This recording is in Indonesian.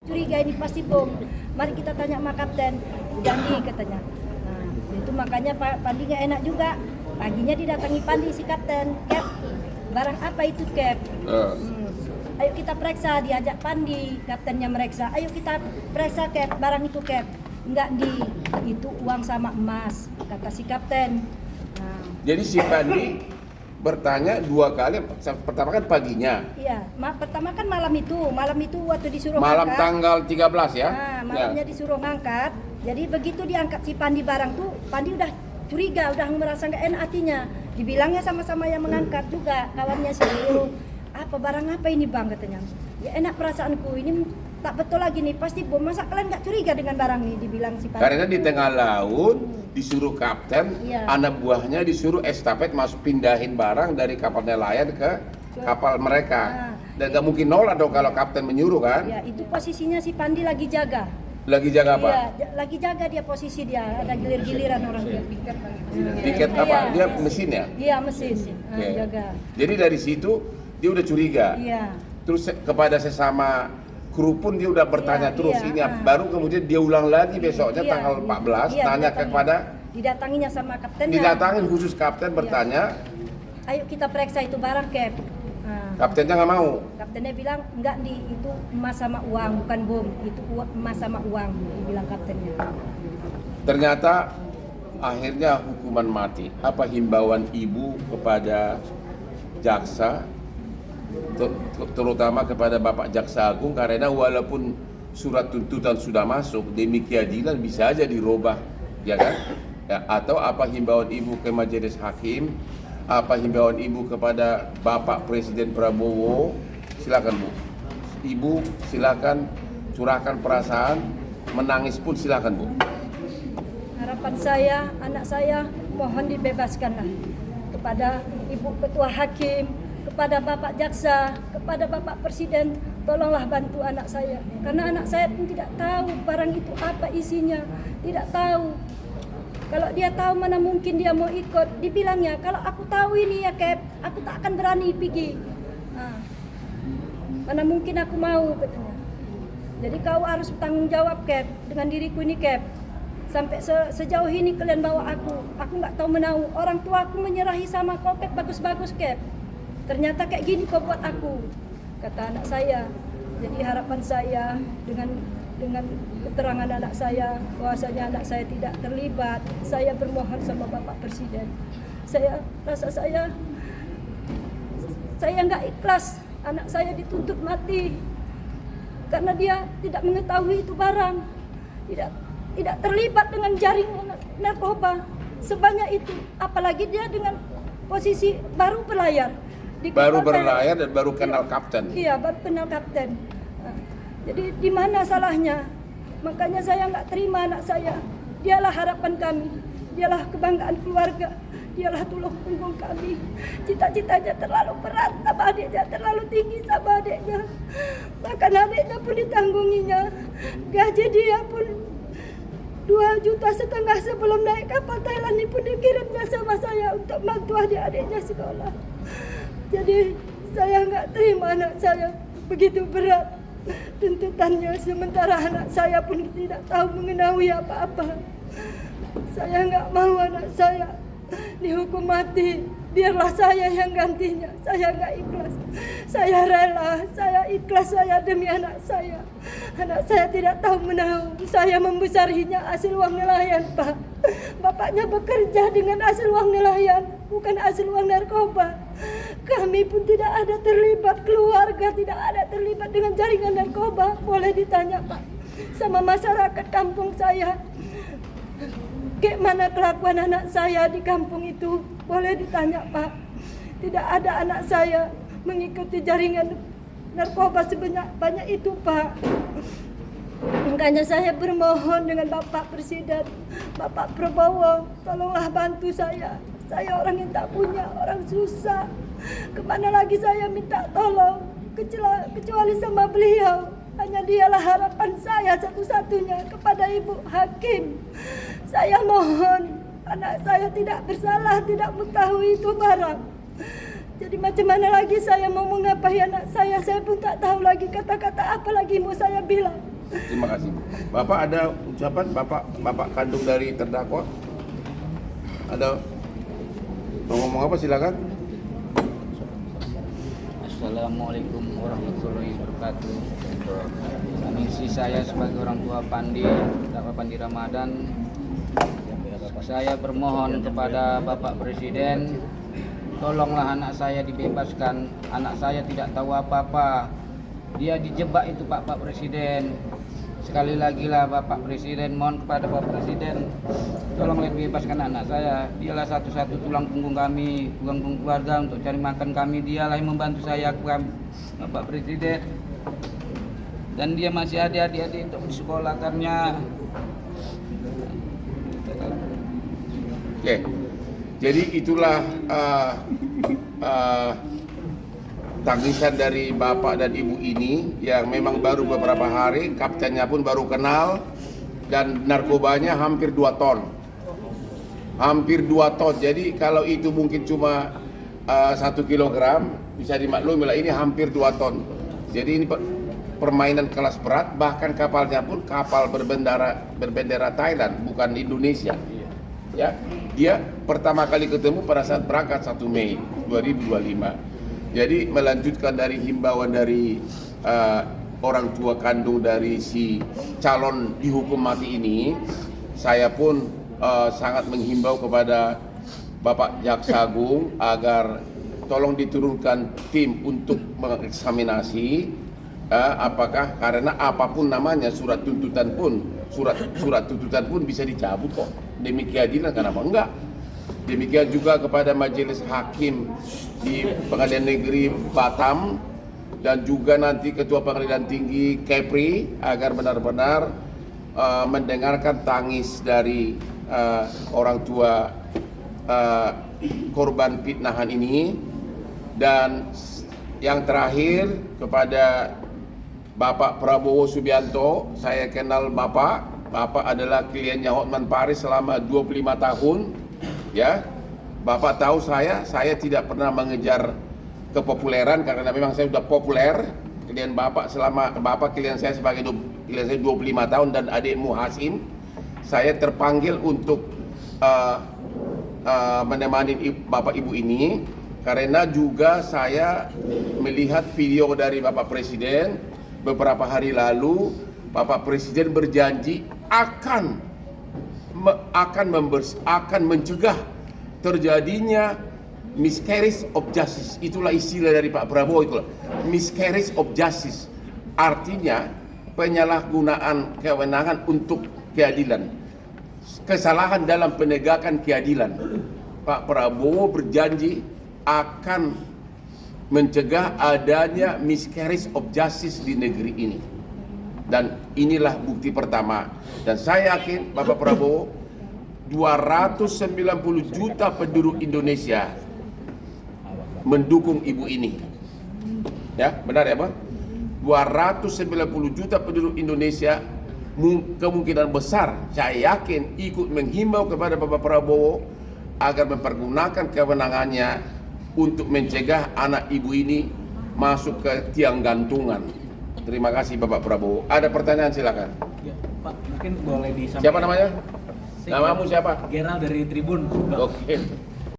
curiga ini pasti bom. Mari kita tanya sama kapten, Pandi katanya. Nah, itu makanya Pak Pandi nggak enak juga. Paginya didatangi Pandi si kapten, Cap, barang apa itu Cap? Ayo kita periksa, diajak Pandi, kaptennya meriksa. Ayo kita periksa Cap, barang itu Cap. Enggak itu uang sama emas, kata si kapten. Nah. Jadi si Pandi bertanya 2 kali, pertama kan paginya. Iya, pertama kan malam itu waktu disuruh malam ngangkat. Tanggal 13 ya. Nah, malamnya disuruh ngangkat. Jadi begitu diangkat si Pandi barang tuh, Pandi udah curiga, udah merasa nggak enak hatinya. Dibilangnya sama-sama yang mengangkat juga, kawannya si Guru. Apa barang apa ini bang katanya? Ya enak perasaanku, ini tak betul lagi nih, pasti bom. Masa kalian nggak curiga dengan barang ini, dibilang si Pandi. Karena di tengah laut disuruh kapten, anak buahnya disuruh estafet masuk pindahin barang dari kapal nelayan ke kapal mereka. Dan gak mungkin nolak dong kalau kapten menyuruh kan? Ya itu posisinya si Pandi lagi jaga. Lagi jaga apa? Iya, lagi jaga dia posisi dia, ada gilir-giliran orang dia. Tiket apa? Dia mesin ya? Iya mesin, jaga. Jadi dari situ dia udah curiga. Iya. Terus kepada sesama kru pun dia udah bertanya terus ini. Baru kemudian dia ulang lagi besoknya tanggal 14 tanya kepada. Didatanginya sama kaptennya. Didatangin khusus kapten bertanya. Ayo kita periksa itu barang Cap. Kaptennya nggak mau. Kaptennya bilang enggak itu emas sama uang, bukan bom, itu emas sama uang, dibilang kaptennya. Ternyata akhirnya hukuman mati. Apa himbauan ibu kepada jaksa, terutama kepada Bapak Jaksa Agung, karena walaupun surat tuntutan sudah masuk, demi keadilan bisa aja dirubah, ya kan? Ya, atau apa himbauan ibu ke Majelis Hakim? Apa himbauan ibu kepada Bapak Presiden Prabowo? Silakan Bu. Ibu silakan curahkan perasaan, menangis pun silakan Bu. Harapan saya, anak saya mohon dibebaskanlah. Kepada Ibu Ketua Hakim, kepada Bapak Jaksa, kepada Bapak Presiden, tolonglah bantu anak saya. Karena anak saya pun tidak tahu barang itu apa isinya, tidak tahu. Kalau dia tahu mana mungkin dia mau ikut, dibilangnya kalau aku tahu ini ya Cap, aku tak akan berani pergi. Mana mungkin aku mau katanya. Jadi kau harus bertanggung jawab Cap dengan diriku ini Cap. Sampai sejauh ini kalian bawa aku nggak tahu menau. Orang tua aku menyerahi sama kau Cap, bagus-bagus Cap. Ternyata kayak gini kau buat aku, kata anak saya. Jadi harapan saya dengan keterangan anak saya bahwasanya anak saya tidak terlibat, saya bermohon sama Bapak Presiden. Saya rasa saya nggak ikhlas anak saya dituntut mati karena dia tidak mengetahui itu barang, tidak terlibat dengan jaringan narkoba sebanyak itu, apalagi dia dengan posisi baru berlayar. Baru berlayar dan baru kenal kapten. Iya, baru kenal kapten. Jadi di mana salahnya? Makanya saya nggak terima anak saya. Dialah harapan kami, dialah kebanggaan keluarga, dialah tulang punggung kami. Cita-citanya terlalu berat sama adiknya, terlalu tinggi sama adiknya. Bahkan adiknya pun ditanggunginya. Gaji dia pun 2,5 juta sebelum naik kapal Thailand ini pun dikirimnya sama saya untuk bantu adik-adiknya sekolah. Jadi saya nggak terima anak saya begitu berat tuntutannya, sementara anak saya pun tidak tahu mengetahui apa-apa. Saya nggak mau anak saya dihukum mati, biarlah saya yang gantinya. Saya nggak ikhlas, saya rela, saya ikhlas, saya demi anak saya. Anak saya tidak tahu menahu, saya membesarinya hasil uang nelayan Pak. Bapaknya bekerja dengan hasil uang nelayan, bukan hasil uang narkoba. Kami pun tidak ada terlibat, keluarga tidak ada terlibat dengan jaringan narkoba. Boleh ditanya Pak sama masyarakat kampung saya, bagaimana kelakuan anak saya di kampung itu. Boleh ditanya Pak. Tidak ada anak saya mengikuti jaringan narkoba sebanyak itu Pak. Makanya saya bermohon dengan Bapak Presiden, Bapak Prabowo, tolonglah bantu saya. Saya orang yang tak punya, orang susah. Kemana lagi saya minta tolong, kecuali sama beliau. Hanya dialah harapan saya satu-satunya kepada Ibu Hakim. Saya mohon, anak saya tidak bersalah, tidak mengetahui itu barang. Jadi macam mana lagi saya mau mengapahi anak saya pun tak tahu lagi kata-kata apa lagi mau saya bilang. Terima kasih. Bapak ada ucapan, Bapak kandung dari terdakwa? Ada mau ngomong apa, silakan. Assalamualaikum warahmatullahi wabarakatuh. Misi saya sebagai orang tua Pandi, terdakwa Pandi Ramadan. Saya bermohon kepada Bapak Presiden, tolonglah anak saya dibebaskan. Anak saya tidak tahu apa-apa. Dia dijebak itu Pak Presiden. Sekali lagi lah Bapak Presiden, mohon kepada Bapak Presiden, tolonglah bebaskan anak saya. Dialah satu-satu tulang punggung kami, tulang punggung keluarga untuk cari makan kami. Dialah yang membantu saya, Bapak Presiden. Dan dia masih ada adik-adik untuk disekolahkannya. Oke. Jadi itulah tangisan dari bapak dan ibu ini yang memang baru beberapa hari, kaptennya pun baru kenal, dan narkobanya hampir 2 ton. Hampir 2 ton. Jadi kalau itu mungkin cuma 1 kilogram, bisa dimaklumi lah ini hampir 2 ton. Jadi ini permainan kelas berat, bahkan kapalnya pun kapal berbendera Thailand, bukan Indonesia. Ya, dia pertama kali ketemu pada saat berangkat 1 Mei 2025. Jadi melanjutkan dari himbauan dari orang tua kandung dari si calon dihukum mati ini, saya pun sangat menghimbau kepada Bapak Jaksa Agung agar tolong diturunkan tim untuk mengeksaminasi apakah, karena apapun namanya surat tuntutan pun bisa dicabut kok demi keadilan, kenapa enggak? Demikian juga kepada Majelis Hakim di Pengadilan Negeri Batam dan juga nanti Ketua Pengadilan Tinggi Kepri agar benar-benar mendengarkan tangis dari orang tua korban fitnahan ini. Dan yang terakhir kepada Bapak Prabowo Subianto, saya kenal Bapak adalah kliennya Hotman Paris selama 25 tahun. Ya, Bapak tahu saya tidak pernah mengejar kepopuleran karena memang saya sudah populer. Klien Bapak klien saya sebagai klien saya 25 tahun dan adikmu Hasim, saya terpanggil untuk menemani Bapak Ibu ini karena juga saya melihat video dari Bapak Presiden beberapa hari lalu. Bapak Presiden berjanji akan mencegah terjadinya miscarriage of justice. Itulah istilah dari Pak Prabowo, itulah miscarriage of justice. Artinya penyalahgunaan kewenangan untuk keadilan, kesalahan dalam penegakan keadilan. Pak Prabowo berjanji akan mencegah adanya miscarriage of justice di negeri ini. Dan inilah bukti pertama. Dan saya yakin Bapak Prabowo, 290 juta penduduk Indonesia mendukung ibu ini. Ya, benar ya Pak? 290 juta penduduk Indonesia kemungkinan besar saya yakin ikut menghimbau kepada Bapak Prabowo agar mempergunakan kewenangannya untuk mencegah anak ibu ini masuk ke tiang gantungan. Terima kasih Bapak Prabowo. Ada pertanyaan silakan. Ya, Pak, mungkin boleh disampaikan. Siapa namanya? Namamu siapa? Gerald dari Tribun. Oke.